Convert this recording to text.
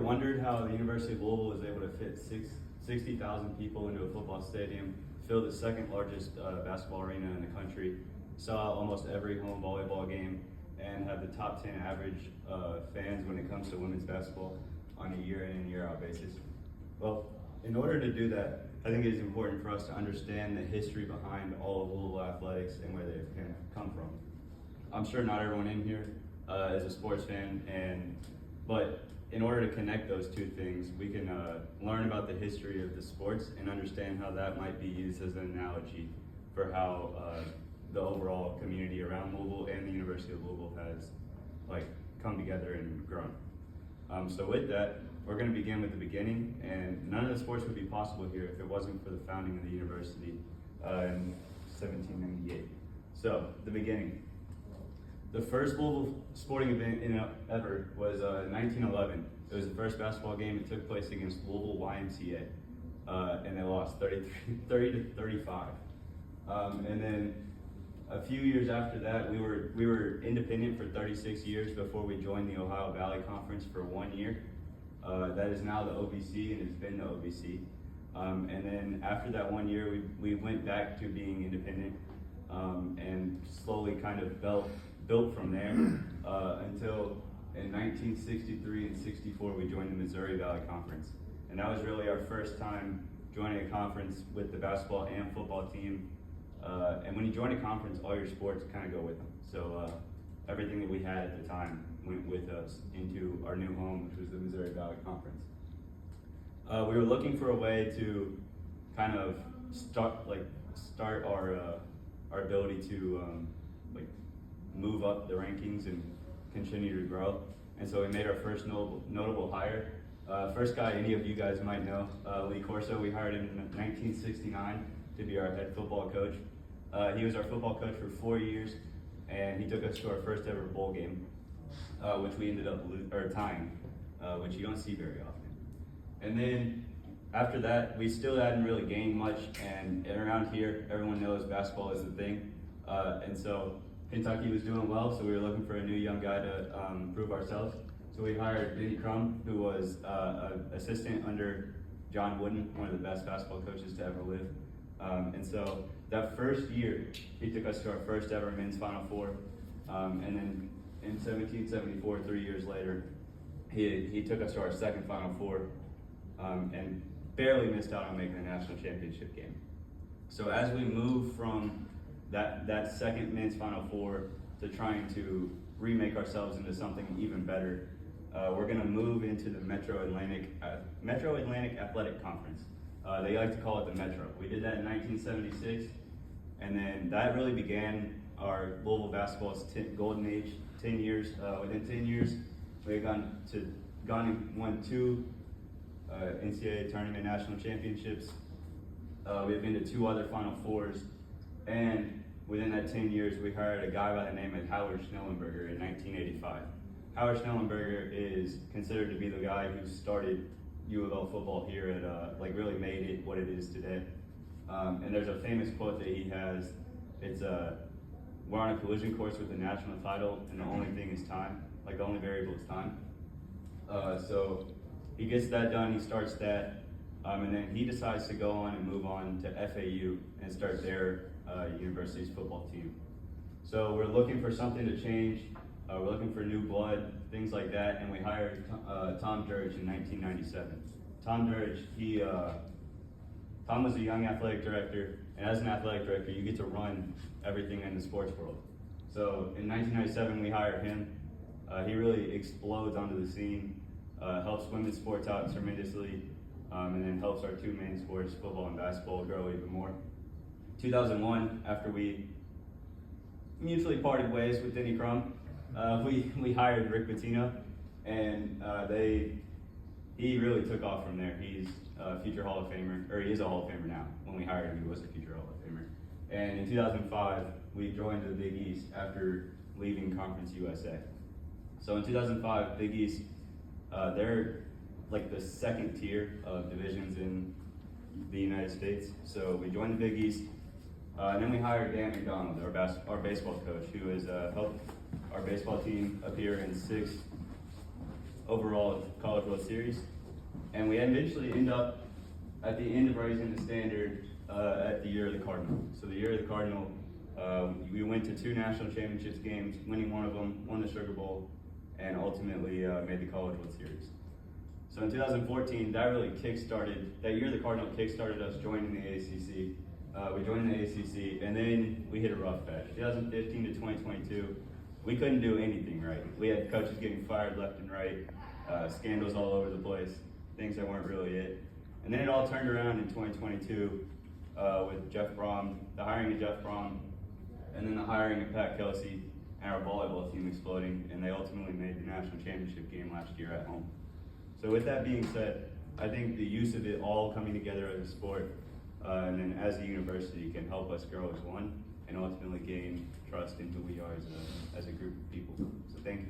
wondered how the University of Louisville was able to fit 60,000 people into a football stadium, fill the second largest basketball arena in the country, sell out almost every home volleyball game, and have the top 10 average fans when it comes to women's basketball on a year in and year out basis? Well, in order to do that, I think it is important for us to understand the history behind all of Louisville athletics and where they've come from. I'm sure not everyone in here is a sports fan, but in order to connect those two things, we can learn about the history of the sports and understand how that might be used as an analogy for how the overall community around Louisville and the University of Louisville has come together and grown. So with that, we're going to begin with the beginning, and none of the sports would be possible here if it wasn't for the founding of the university in 1798. So, the beginning. The first Louisville sporting event ever was 1911. It was the first basketball game. It took place against Louisville YMCA, and they lost 30 to 35. And then a few years after that, we were independent for 36 years before we joined the Ohio Valley Conference for 1 year. That is now the OVC, and it's been the OVC. And then after that 1 year, we went back to being independent and slowly kind of built from there until in 1963 and 64 we joined the Missouri Valley Conference. And that was really our first time joining a conference with the basketball and football team. And when you join a conference, all your sports kind of go with them. So everything that we had at the time went with us into our new home, which was the Missouri Valley Conference. We were looking for a way to kind of start our ability to move up the rankings and continue to grow. And so we made our first notable hire. First guy any of you guys might know, Lee Corso. We hired him in 1969 to be our head football coach. He was our football coach for 4 years, and he took us to our first ever bowl game, which we ended up tying, which you don't see very often. And then after that, we still hadn't really gained much, and around here, everyone knows basketball is the thing. And so Kentucky was doing well, so we were looking for a new young guy to prove ourselves. So we hired Denny Crum, who was an assistant under John Wooden, one of the best basketball coaches to ever live. And so that first year, he took us to our first ever men's Final Four. And then in 1774, 3 years later, he took us to our second Final Four and barely missed out on making the national championship game. So as we move from that second men's Final Four to trying to remake ourselves into something even better, we're going to move into the Metro Atlantic Athletic Conference. They like to call it the Metro. We did that in 1976, and then that really began our Louisville basketball's golden age. 10 years. Within 10 years, we had gone and won 2 NCAA tournament national championships. We've been to 2 other Final Fours, and within that 10 years, we hired a guy by the name of Howard Schnellenberger in 1985. Howard Schnellenberger is considered to be the guy who started U of L football here at really made it what it is today. And there's a famous quote that he has. It's we're on a collision course with the national title, and the only thing is time. The only variable is time. So he gets that done. He starts that, and then he decides to go on and move on to FAU and start their university's football team. So we're looking for something to change. We're looking for new blood, things like that, and we hired Tom Durridge in 1997. Tom Durridge, Tom was a young athletic director, and as an athletic director, you get to run everything in the sports world. So in 1997, we hired him. He really explodes onto the scene, helps women's sports out tremendously, and then helps our 2 main sports, football and basketball, grow even more. 2001, after we mutually parted ways with Denny Crum, we hired Rick Pitino, and he really took off from there. He's a future Hall of Famer, or he is a Hall of Famer now. When we hired him, he was a future Hall of Famer. And in 2005, we joined the Big East after leaving Conference USA. So in 2005, Big East, they're the second tier of divisions in the United States. So we joined the Big East, and then we hired Dan McDonald, our baseball coach, who has helped our baseball team appear in 6 overall College World Series. And we eventually end up at the end of raising the standard at the year of the Cardinal. So the year of the Cardinal, we went to 2 national championships games, winning one of them, won the Sugar Bowl, and ultimately made the College World Series. So in 2014, that really that year of the Cardinal kickstarted us joining the ACC. We joined the ACC, and then we hit a rough patch. 2015 to 2022, we couldn't do anything right. We had coaches getting fired left and right, scandals all over the place, things that weren't really it. And then it all turned around in 2022 with Jeff Brom, the hiring of Jeff Brom, and then the hiring of Pat Kelsey, and our volleyball team exploding, and they ultimately made the national championship game last year at home. So with that being said, I think the use of it all coming together as a sport, and then as a university, can help us grow as one, and ultimately gain trust in who we are as a group of people. So thank you.